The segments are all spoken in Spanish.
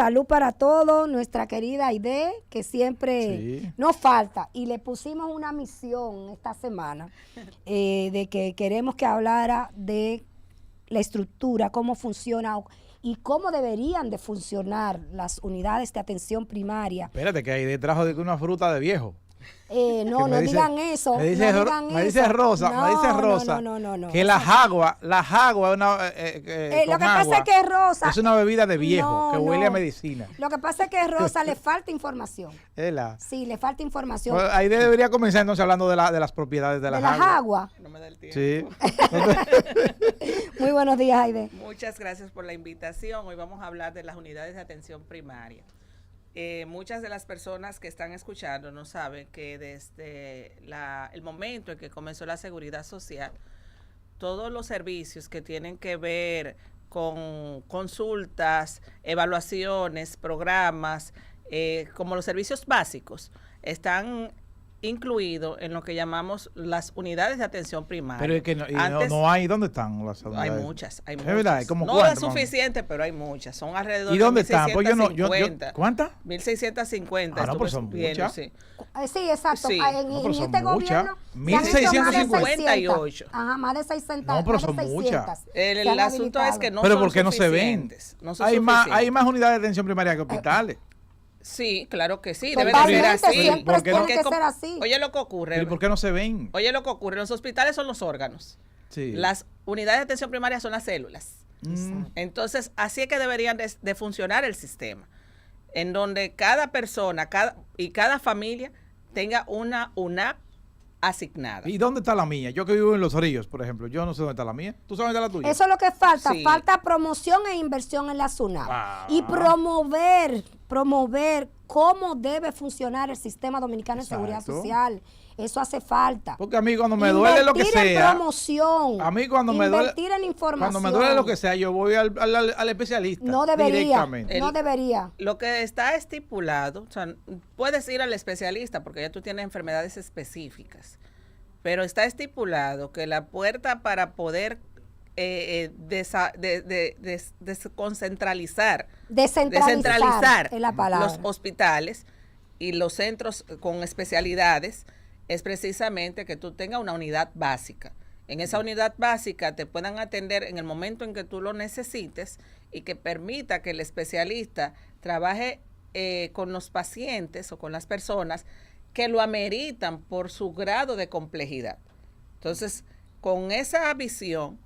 salud para todos, nuestra querida Aide, que siempre nos falta. Y le pusimos una misión esta semana de que queremos que hablara de la estructura, cómo funciona y cómo deberían de funcionar las unidades de atención primaria. Espérate, que Aide trajo de una fruta de viejo. No digan eso. Me dice Rosa, que la jagua es una lo que pasa es que Rosa es una bebida de viejo, que huele a medicina. Lo que pasa es que Rosa le falta información. Sí, le falta información. Pues Aide debería comenzar entonces hablando de las propiedades de la jagua. No me da el tiempo. Sí. Muy buenos días, Aide. Muchas gracias por la invitación. Hoy vamos a hablar de las unidades de atención primaria. Muchas de las personas que están escuchando no saben que desde el momento en que comenzó la seguridad social, todos los servicios que tienen que ver con consultas, evaluaciones, programas, como los servicios básicos, están incluido en lo que llamamos las unidades de atención primaria. Pero es que no hay, ¿dónde están las unidades? Hay muchas. Es verdad, no es suficiente, pero hay muchas. Son alrededor de 1.650. ¿Y dónde están? Pues ¿cuántas? 1.650. No, pero son muchas. Sí, exacto. Sí. En este gobierno 1.658. Ajá, más de 600. No, pero son muchas. El asunto es que no pero son ¿por qué no se ven? No son hay más unidades de atención primaria que hospitales. Sí, claro que sí, debe de ser así. Siempre tiene que ser así. Oye, lo que ocurre. ¿Y por qué no se ven? Oye, lo que ocurre, los hospitales son los órganos. Sí. Las unidades de atención primaria son las células. Entonces, así es que deberían de funcionar el sistema, en donde cada persona y cada familia tenga una UNAP asignada. ¿Y dónde está la mía? Yo que vivo en Los Ríos, por ejemplo, yo no sé dónde está la mía. ¿Tú sabes dónde está la tuya? Eso es lo que falta. Sí. Falta promoción e inversión en la SUNAP. Y promover cómo debe funcionar el sistema dominicano de seguridad social. Eso hace falta. Porque a mí cuando me duele lo que sea. Invertir en promoción. A mí cuando me duele. Invertir en información. Cuando me duele lo que sea, yo voy al especialista. No debería. Directamente. No debería. Lo que está estipulado, o sea, puedes ir al especialista porque ya tú tienes enfermedades específicas, pero está estipulado que la puerta para poder descentralizar es la palabra. Los hospitales y los centros con especialidades es precisamente que tú tengas una unidad básica. En esa unidad básica te puedan atender en el momento en que tú lo necesites y que permita que el especialista trabaje con los pacientes o con las personas que lo ameritan por su grado de complejidad. Entonces, con esa visión,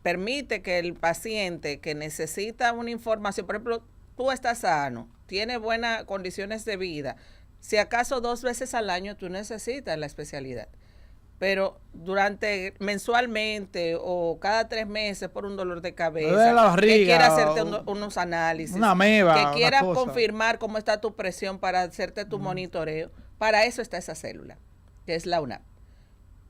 permite que el paciente que necesita una información, por ejemplo, tú estás sano, tienes buenas condiciones de vida, si acaso 2 veces al año tú necesitas la especialidad, pero mensualmente o cada 3 meses por un dolor de cabeza, barriga, que quiera hacerte unos análisis, una ameba, que quiera confirmar cómo está tu presión para hacerte tu monitoreo, para eso está esa célula, que es la UNAP.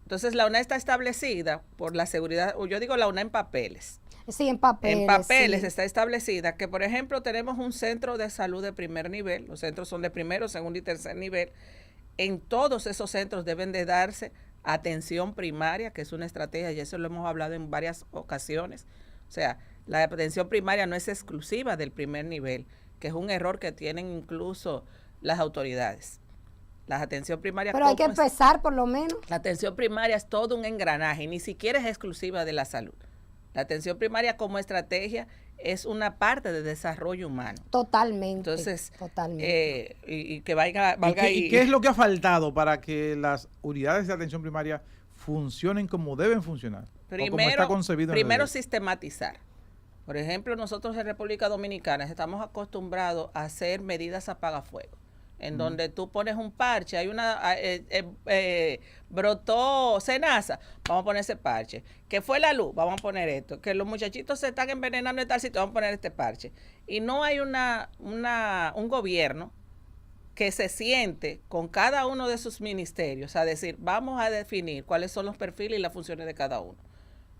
Entonces, la UNAP está establecida por la seguridad, o yo digo la UNAP en papeles. Sí, en papeles. En papeles sí. Está establecida que, por ejemplo, tenemos un centro de salud de primer nivel, los centros son de primero, segundo y tercer nivel. En todos esos centros deben de darse atención primaria, que es una estrategia, y eso lo hemos hablado en varias ocasiones. O sea, la atención primaria no es exclusiva del primer nivel, que es un error que tienen incluso las autoridades. La atención primaria. Pero hay que empezar por lo menos. La atención primaria es todo un engranaje, ni siquiera es exclusiva de la salud. La atención primaria como estrategia es una parte del desarrollo humano. Totalmente. Entonces, totalmente. Y que valga ¿Y qué es lo que ha faltado para que las unidades de atención primaria funcionen como deben funcionar? Primero sistematizar. Por ejemplo, nosotros en República Dominicana estamos acostumbrados a hacer medidas apagafuego, en donde tú pones un parche, hay brotó cenaza, vamos a poner ese parche, que fue la luz, vamos a poner esto, que los muchachitos se están envenenando en tal sitio, vamos a poner este parche. Y no hay un gobierno que se siente con cada uno de sus ministerios a decir, vamos a definir cuáles son los perfiles y las funciones de cada uno.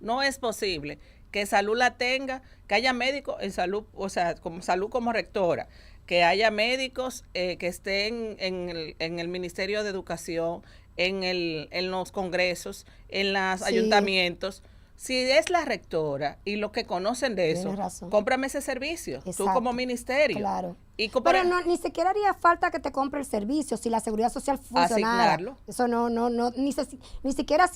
No es posible que salud la tenga, que haya médicos en salud, o sea, como salud como rectora, que haya médicos que estén en el Ministerio de Educación, en los congresos, en los ayuntamientos, Si es la rectora y los que conocen de eso, cómprame ese servicio, Exacto. tú como ministerio. Claro. Pero no, ni siquiera haría falta que te compre el servicio si la seguridad social funcionara. Asignarlo. Eso ni siquiera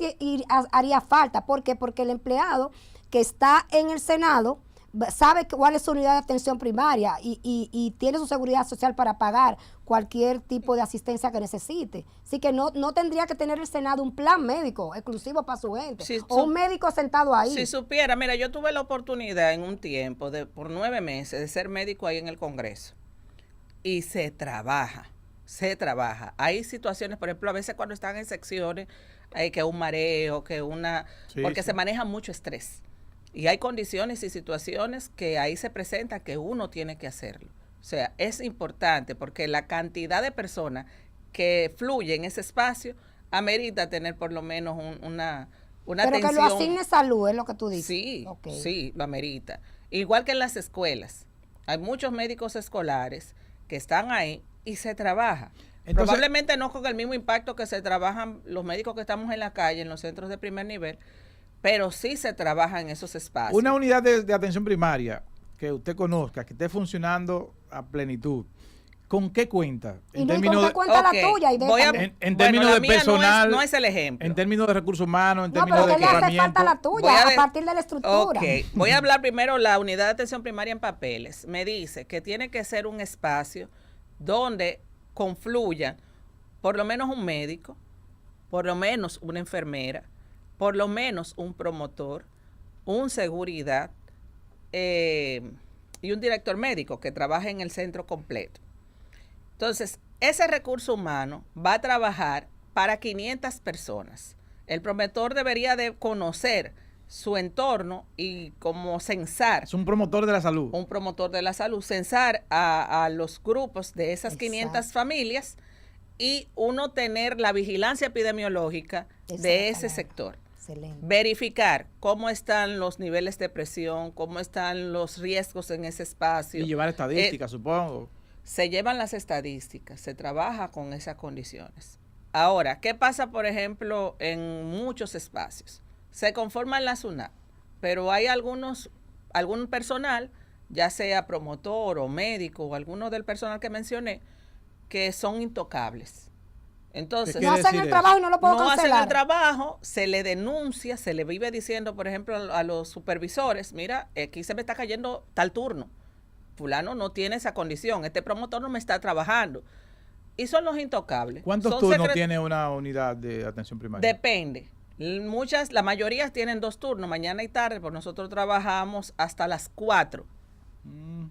haría falta. ¿Por qué? Porque el empleado que está en el Senado sabe cuál es su unidad de atención primaria y tiene su seguridad social para pagar cualquier tipo de asistencia que necesite. Así que no tendría que tener el Senado un plan médico exclusivo para su gente, o un médico sentado ahí. Si supiera, mira, yo tuve la oportunidad en un tiempo, por 9 meses, de ser médico ahí en el Congreso. Y se trabaja. Hay situaciones, por ejemplo, a veces cuando están en secciones, hay que un mareo, porque se maneja mucho estrés. Y hay condiciones y situaciones que ahí se presenta que uno tiene que hacerlo. O sea, es importante porque la cantidad de personas que fluye en ese espacio amerita tener por lo menos una Pero atención. que lo asigne salud, es lo que tú dices. Sí, sí, lo amerita. Igual que en las escuelas. Hay muchos médicos escolares que están ahí y se trabaja. Entonces, probablemente no con el mismo impacto que se trabajan los médicos que estamos en la calle, en los centros de primer nivel, pero sí se trabaja en esos espacios. Una unidad de atención primaria que usted conozca, que esté funcionando a plenitud, ¿con qué cuenta? ¿Con qué cuenta la tuya? En términos de personal, no es el ejemplo. En términos de recursos humanos, en términos pero de ¿qué le hace falta la tuya a partir de la estructura? Voy a hablar primero la unidad de atención primaria en papeles. Me dice que tiene que ser un espacio donde confluyan por lo menos un médico, por lo menos una enfermera, por lo menos un promotor, un seguridad y un director médico que trabaje en el centro completo. Entonces, ese recurso humano va a trabajar para 500 personas. El promotor debería de conocer su entorno y como censar. Es un promotor de la salud. Un promotor de la salud, censar a los grupos de esas 500 familias y uno tener la vigilancia epidemiológica de ese sector. Excelente. Verificar cómo están los niveles de presión, cómo están los riesgos en ese espacio. Y llevar estadísticas, supongo. Se llevan las estadísticas, se trabaja con esas condiciones. Ahora, ¿qué pasa, por ejemplo, en muchos espacios? Se conforman las UNAP, pero hay algún personal, ya sea promotor o médico o alguno del personal que mencioné, que son intocables. Entonces, no hacen el trabajo y no lo puedo cancelar. No hacen el trabajo, se le denuncia, se le vive diciendo, por ejemplo, a los supervisores, mira, aquí se me está cayendo tal turno. Fulano no tiene esa condición, este promotor no me está trabajando. Y son los intocables. ¿Cuántos turnos tiene una unidad de atención primaria? Depende. La mayoría tienen 2 turnos, mañana y tarde, pues nosotros trabajamos hasta las 4.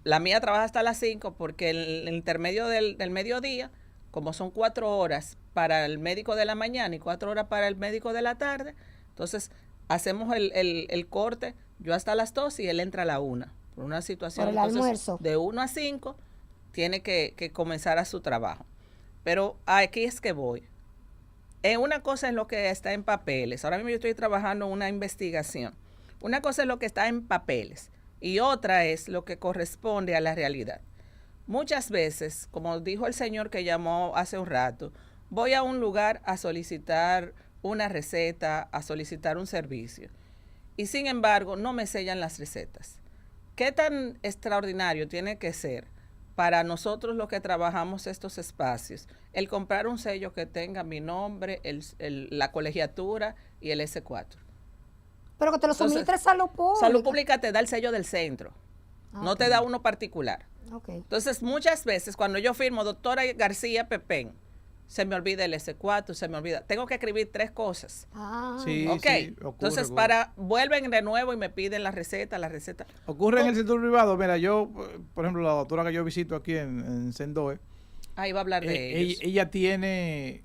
La mía trabaja hasta las 5 porque el intermedio del mediodía, como son 4 horas para el médico de la mañana y 4 horas para el médico de la tarde, entonces hacemos el corte, yo hasta las 2 y él entra a la 1. Por una situación, por el almuerzo. De 1 a 5 tiene que comenzar a su trabajo. Pero aquí es que voy. Una cosa es lo que está en papeles. Ahora mismo yo estoy trabajando en una investigación. Una cosa es lo que está en papeles y otra es lo que corresponde a la realidad. Muchas veces, como dijo el señor que llamó hace un rato, voy a un lugar a solicitar una receta, a solicitar un servicio y sin embargo no me sellan las recetas. ¿Qué tan extraordinario tiene que ser para nosotros los que trabajamos estos espacios el comprar un sello que tenga mi nombre, la colegiatura y el S4? Pero que te lo suministre Salud Pública. Salud Pública te da el sello del centro, no te da uno particular. Entonces, muchas veces cuando yo firmo doctora García Pepén, se me olvida el S4, se me olvida. Tengo que escribir 3 cosas. Sí, sí, entonces, vuelven de nuevo y me piden la receta. Ocurre en el sector privado. Mira, yo, por ejemplo, la doctora que yo visito aquí en Sendoe. Ahí va a hablar de ellos. Ella tiene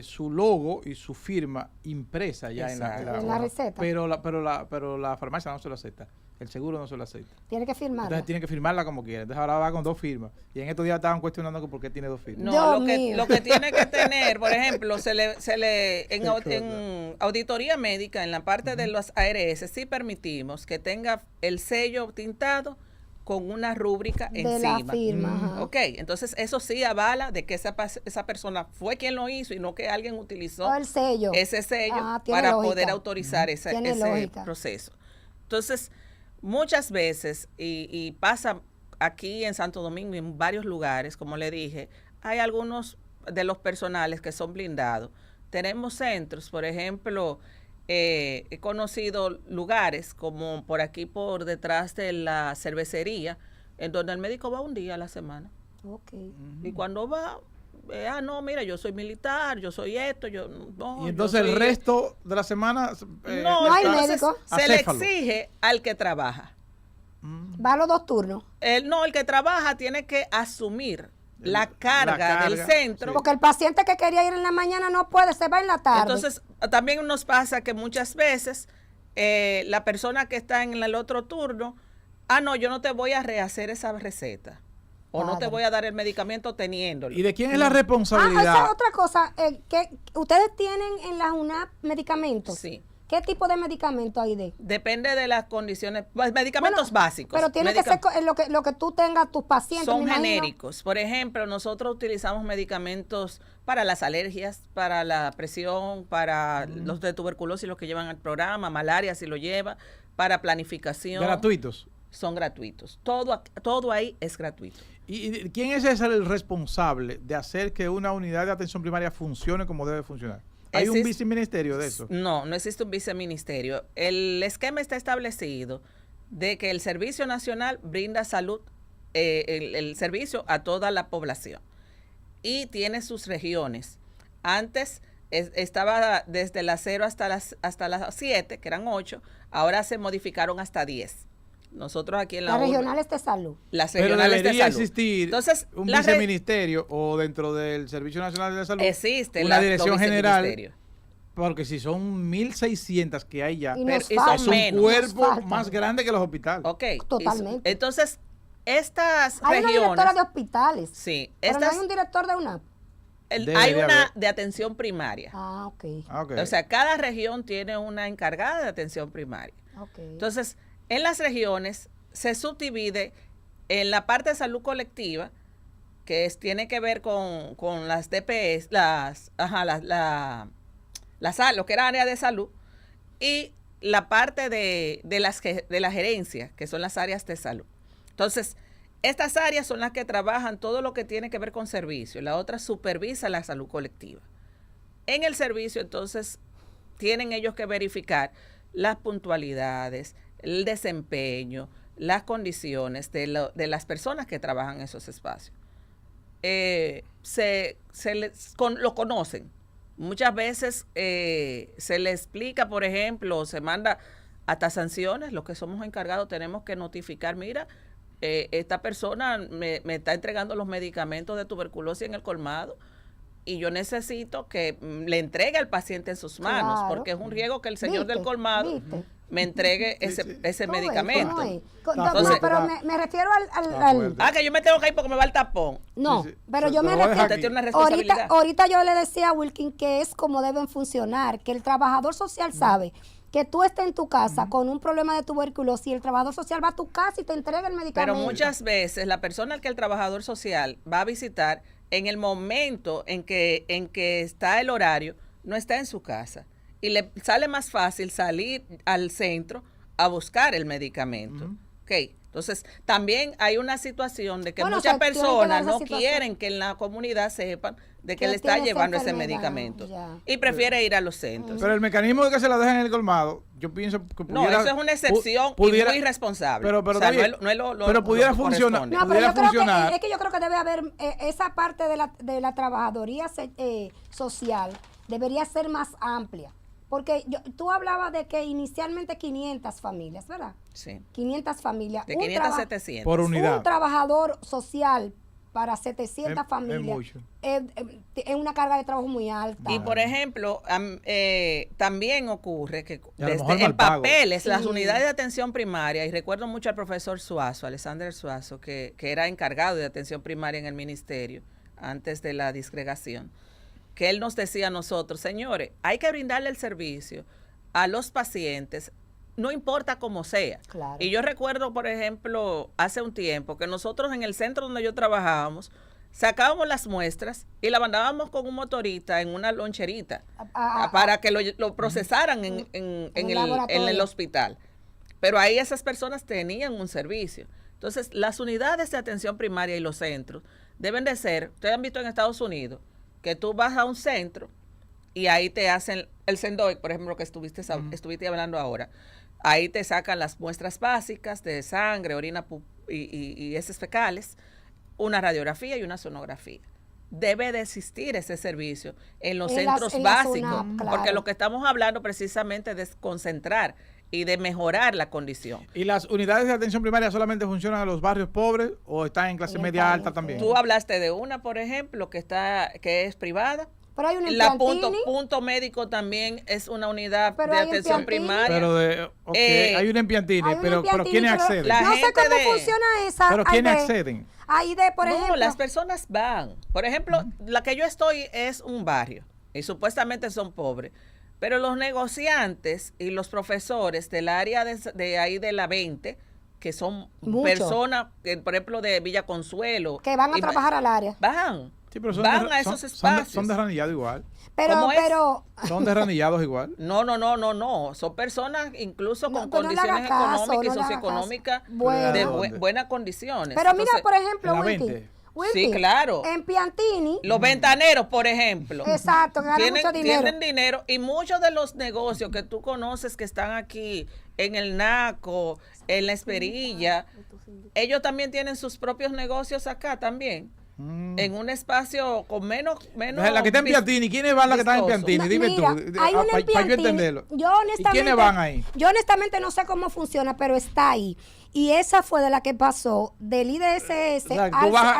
su logo y su firma impresa ya en la receta. Pero la farmacia no se lo acepta. El seguro no se lo acepta. Tiene que firmarla. Entonces tiene que firmarla como quiera. Entonces ahora va con 2 firmas. Y en estos días estaban cuestionando que por qué tiene 2 firmas. No, lo que tiene que tener, por ejemplo, en auditoría médica, en la parte de los ARS, sí permitimos que tenga el sello tintado con una rúbrica de encima. la firma. Ajá. Ok, entonces eso sí avala de que esa persona fue quien lo hizo y no que alguien utilizó O el sello. ese sello Tiene para lógica. poder autorizar ese lógica. proceso. Entonces, muchas veces, y pasa aquí en Santo Domingo y en varios lugares, como le dije, hay algunos de los personales que son blindados. Tenemos centros, por ejemplo, he conocido lugares como por aquí, por detrás de la cervecería, en donde el médico va un día a la semana. Okay. Y cuando va, no, mira, yo soy militar, yo soy esto, y entonces el resto de la semana no hay médico. Se le exige al que trabaja. Va a los 2 turnos. El que trabaja tiene que asumir la carga del centro. Sí. Porque el paciente que quería ir en la mañana no puede, se va en la tarde. Entonces, también nos pasa que muchas veces la persona que está en el otro turno, no, yo no te voy a rehacer esa receta. O no te voy a dar el medicamento teniéndolo. ¿Y de quién es la responsabilidad? Esa es otra cosa. Que ustedes tienen en la UNAP medicamentos. Sí. ¿Qué tipo de medicamento hay de? Depende de las condiciones, medicamentos básicos. Pero tiene que ser lo que tú tengas tus pacientes. Son genéricos. Por ejemplo, nosotros utilizamos medicamentos para las alergias, para la presión, para los de tuberculosis, los que llevan al programa, malaria si lo lleva, para planificación. ¿Gratuitos? Son gratuitos. Todo ahí es gratuito. ¿Y quién es el responsable de hacer que una unidad de atención primaria funcione como debe funcionar? ¿Hay un viceministerio de eso? No existe un viceministerio. El esquema está establecido de que el Servicio Nacional brinda salud, el servicio a toda la población. Y tiene sus regiones. Antes estaba desde las 0 hasta las 7, que eran 8. Ahora se modificaron hasta 10. Nosotros aquí en las regionales de salud. Las regionales de salud. Debería existir entonces, un viceministerio o dentro del Servicio Nacional de Salud existe una dirección general, porque si son 1.600 que hay ya, es un cuerpo más grande que los hospitales. Ok. Totalmente. Entonces, estas hay regiones... Hay una directora de hospitales. Sí. Pero no hay un director de UNAP. Hay una de atención primaria. Okay. O sea, cada región tiene una encargada de atención primaria. Okay. Entonces, en las regiones se subdivide en la parte de salud colectiva, que tiene que ver con las DPS, lo que era área de salud, y la parte de la gerencia, que son las áreas de salud. Entonces, estas áreas son las que trabajan todo lo que tiene que ver con servicio. La otra supervisa la salud colectiva. En el servicio, entonces, tienen ellos que verificar las puntualidades, el desempeño, las condiciones de las personas que trabajan en esos espacios. Lo conocen. Muchas veces se le explica, por ejemplo, se manda hasta sanciones. Los que somos encargados tenemos que notificar, mira, esta persona me está entregando los medicamentos de tuberculosis en el colmado y yo necesito que le entregue al paciente en sus manos, porque es un riesgo que el señor del colmado me entregue ese medicamento. Entonces, pero me refiero al que yo me tengo que ir porque me va el tapón. No, pero yo me refiero... Usted tiene una responsabilidad. Ahorita yo le decía a Wilkin que es como deben funcionar, que el trabajador social sabe que tú estés en tu casa con un problema de tuberculosis y el trabajador social va a tu casa y te entrega el medicamento. Pero muchas veces la persona al que el trabajador social va a visitar, en el momento en que está el horario, no está en su casa. Y le sale más fácil salir al centro a buscar el medicamento. Entonces, también hay una situación de que muchas personas no quieren que en la comunidad sepan de que le está llevando ese medicamento. Y prefiere ir a los centros. Pero el mecanismo de que se la dejen en el colmado, yo pienso que pudiera... No, eso es una excepción y muy irresponsable. Pero pudiera funcionar. No, pero yo creo que debe haber esa parte de la trabajadoría social debería ser más amplia. Porque tú hablabas de que inicialmente 500 familias, ¿verdad? Sí. 500 familias. De 500 a 700. Por unidad. Un trabajador social para 700 familias es una carga de trabajo muy alta. Y, por ejemplo, también ocurre que en papeles, las unidades de atención primaria, y recuerdo mucho al profesor Suazo, Alexander Suazo, que era encargado de atención primaria en el ministerio antes de la disgregación, que él nos decía a nosotros, señores, hay que brindarle el servicio a los pacientes no importa cómo sea. Claro. Y yo recuerdo, por ejemplo, hace un tiempo que nosotros en el centro donde yo trabajábamos, sacábamos las muestras y la mandábamos con un motorista en una loncherita para que lo procesaran en el hospital. Pero ahí esas personas tenían un servicio. Entonces, las unidades de atención primaria y los centros deben de ser, ustedes han visto en Estados Unidos, que tú vas a un centro y ahí te hacen el Sendoy, por ejemplo, que estuviste hablando ahora. Ahí te sacan las muestras básicas de sangre, orina y heces fecales, una radiografía y una sonografía. Debe de existir ese servicio en los centros básicos, porque lo que estamos hablando precisamente es de concentrar y de mejorar la condición. ¿Y las unidades de atención primaria solamente funcionan en los barrios pobres o están en clase media alta también? Tú hablaste de una, por ejemplo, que es privada. Pero hay una en la punto médico también es una unidad de atención primaria. Pero hay una en Piantini, pero ¿quiénes acceden? No sé cómo funciona esa. ¿Pero quiénes acceden? Por ejemplo. Las personas van. Por ejemplo, la que yo estoy es un barrio y supuestamente son pobres. Pero los negociantes y los profesores del área de ahí de la 20, que son personas, que, por ejemplo, de Villa Consuelo. Que van a trabajar al área. Van. Sí, pero van a esos espacios. Son desranillados igual. Pero son desranillados igual. No. Son personas incluso con condiciones económicas y socioeconómicas de buenas condiciones. Pero mira, por ejemplo, Wilkie, sí, claro. En Piantini. Los ventaneros, por ejemplo. Exacto, mucho dinero. Tienen dinero y muchos de los negocios que tú conoces que están aquí en el Naco, en la Esperilla, ellos también tienen sus propios negocios acá también. En un espacio con menos la que está en Piantini, ¿quiénes van la que están en Piantini? Dime tú, hay una en Piantini, para yo entenderlo. ¿Y quiénes van ahí? Yo honestamente no sé cómo funciona, pero está ahí. Y esa fue de la que pasó del IDSS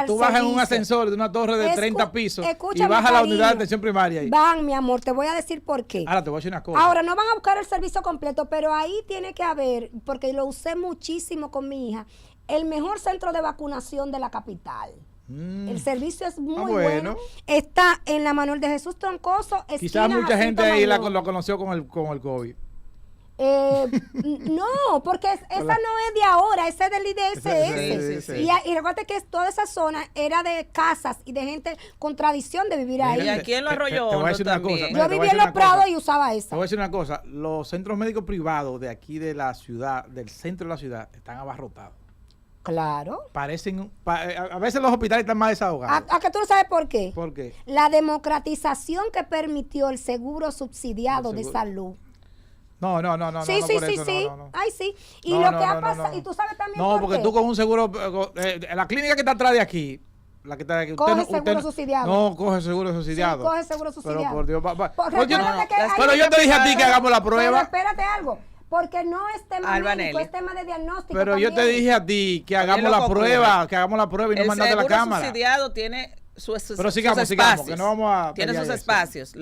tú vas en un ascensor de una torre de 30 pisos y vas a la unidad de atención primaria ahí. Van, mi amor, te voy a decir por qué. Ahora te voy a decir una cosa. Ahora no van a buscar el servicio completo, pero ahí tiene que haber, porque lo usé muchísimo con mi hija, el mejor centro de vacunación de la capital. El servicio es muy bueno. Está en la Manuel de Jesús Troncoso. Quizás mucha gente ahí lo conoció con el COVID. No, porque esa no es de ahora, esa es del IDSS. Sí. Y recuerda que toda esa zona era de casas y de gente con tradición de vivir ahí. Y aquí en los Arroyo Hondo también. Yo vivía en Los Prados y usaba esa. Te voy a decir una cosa, los centros médicos privados de aquí de la ciudad, del centro de la ciudad, están abarrotados. Claro. Parecen, a veces los hospitales están más desahogados. ¿A que tú no sabes por qué? ¿Por qué? La democratización que permitió el seguro subsidiado de salud. No. Sí. Ay, sí. Y lo que ha pasado, y tú sabes también por qué. No, porque tú con un seguro, la clínica que está atrás de aquí, la que está aquí, coge seguro subsidiado. No, coge seguro subsidiado. Sí, coge seguro subsidiado. Pero por Dios, pero yo te dije a ti que hagamos la prueba. Pero espérate algo. Porque no es tema médico, es tema de diagnóstico. Pero también. yo te dije a ti que hagamos la prueba, y no mandaste la cámara. El seguro subsidiado tiene sus sigamos, que no vamos a tiene sus espacios.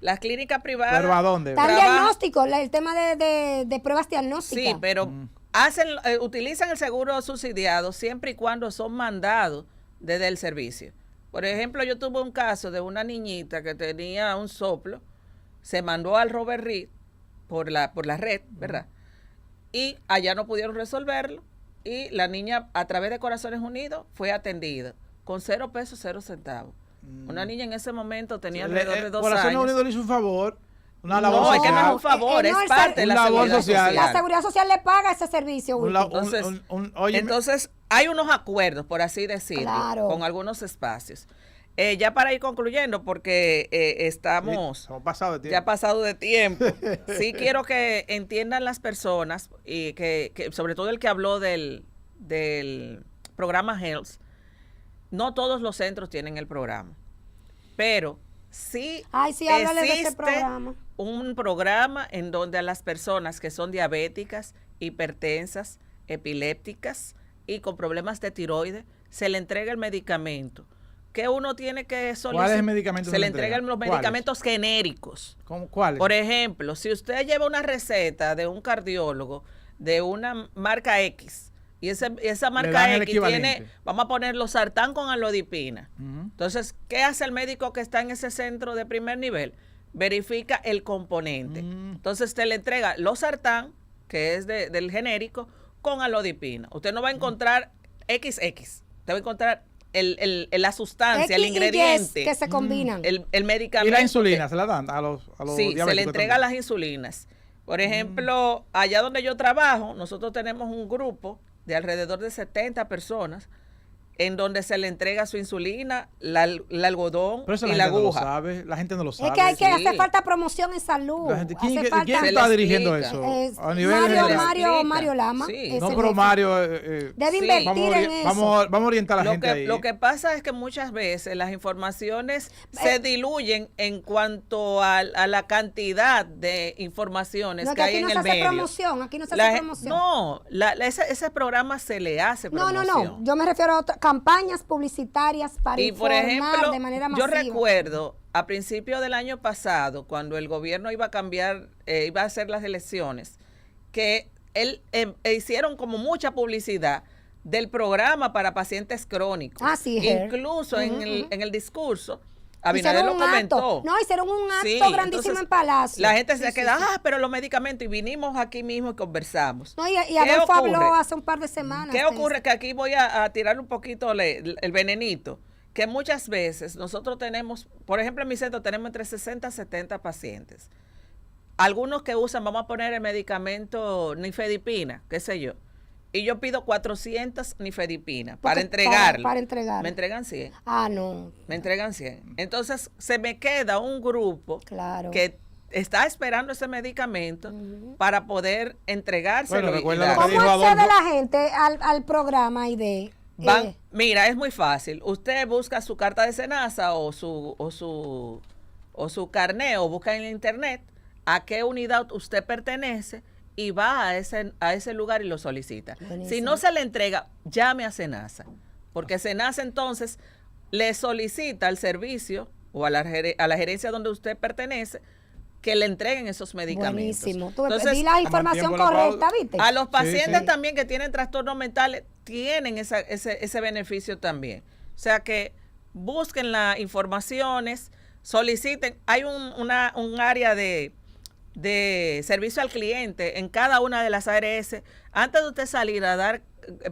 Las clínicas privadas. ¿Pero a dónde? Está el diagnóstico, el tema de pruebas diagnósticas. Sí, pero utilizan el seguro subsidiado siempre y cuando son mandados desde el servicio. Por ejemplo, yo tuve un caso de una niñita que tenía un soplo, se mandó al Robert Reed por la red, ¿verdad? Y allá no pudieron resolverlo y la niña a través de Corazones Unidos fue atendida con 0 pesos, 0 centavos. Una niña en ese momento tenía alrededor de 2 años. Corazones Unidos le hizo un favor, una labor social. No, es que no es un favor, es parte de la seguridad social. La seguridad social le paga ese servicio. Entonces, hay unos acuerdos, por así decirlo, con algunos espacios. Ya para ir concluyendo, porque ya pasado de tiempo, sí quiero que entiendan las personas y que sobre todo el que habló del programa Health, no todos los centros tienen el programa, pero sí existe un programa en donde a las personas que son diabéticas, hipertensas, epilépticas y con problemas de tiroides, se le entrega el medicamento. Que uno tiene que solicitar. ¿Cuáles medicamentos se le entregan los medicamentos genéricos. ¿Cuáles? Por ejemplo, si usted lleva una receta de un cardiólogo de una marca X y esa marca X tiene, vamos a poner losartán con alodipina. Entonces, ¿qué hace el médico que está en ese centro de primer nivel? Verifica el componente. Entonces, te le entrega losartán que es del genérico, con alodipina. Usted no va a encontrar XX, usted va a encontrar la sustancia, el ingrediente que se combinan. El medicamento. ¿Y la insulina se la dan a los sí, diabéticos? Se le entrega las insulinas. Por ejemplo, allá donde yo trabajo, nosotros tenemos un grupo de alrededor de 70 personas en donde se le entrega su insulina, el algodón pero eso y la aguja. No lo sabe, la gente no lo sabe. Es que hay que hacer falta promoción en salud. ¿Quién está dirigiendo eso? A nivel Mario Lama. Sí. No, pero Mario debe invertir en eso. Vamos a orientar a la gente ahí. Lo que pasa es que muchas veces las informaciones se diluyen en cuanto a la cantidad de informaciones que hay en el medio. Aquí no se hace promoción. No, ese programa se le hace promoción. No. Yo me refiero a otras campañas publicitarias para informar, por ejemplo, de manera masiva. Yo recuerdo a principio del año pasado, cuando el gobierno iba a cambiar, iba a hacer las elecciones, que hicieron como mucha publicidad del programa para pacientes crónicos. Sí, incluso en el discurso, Abinader lo comentó. Hicieron un acto grandísimo en Palacio. La gente se queda, pero los medicamentos, y vinimos aquí mismo y conversamos. Y Adolfo habló hace un par de semanas. ¿Qué ocurre? Que aquí voy a tirarle un poquito el venenito, que muchas veces nosotros tenemos, por ejemplo en mi centro tenemos entre 60 y 70 pacientes. Algunos que usan, vamos a poner el medicamento nifedipina, qué sé yo. Y yo pido 400 nifedipinas para entregarlo. Para entregar. Me entregan 100. No. Me entregan 100. Entonces, se me queda un grupo que está esperando ese medicamento para poder entregárselo. ¿Cómo accede la gente al programa ID? Mira, es muy fácil. Usted busca su carta de SENASA o su carné, o busca en internet a qué unidad usted pertenece y va a ese lugar y lo solicita. Buenísimo. Si no se le entrega, llame a SENASA, porque SENASA entonces le solicita al servicio o a la gerencia donde usted pertenece que le entreguen esos medicamentos. Buenísimo. Entonces, di la información correcta, ¿viste? A los pacientes también que tienen trastornos mentales tienen ese beneficio también. O sea que busquen las informaciones, soliciten. Hay un área de servicio al cliente en cada una de las ARS. Antes de usted salir a dar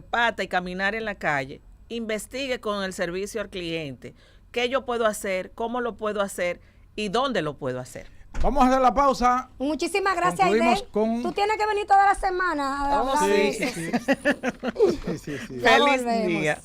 pata y caminar en la calle, investigue con el servicio al cliente qué yo puedo hacer, cómo lo puedo hacer y dónde lo puedo hacer. Vamos a hacer la pausa. Muchísimas gracias, Aide. Tú tienes que venir toda la semana a hablar de eso. Feliz día.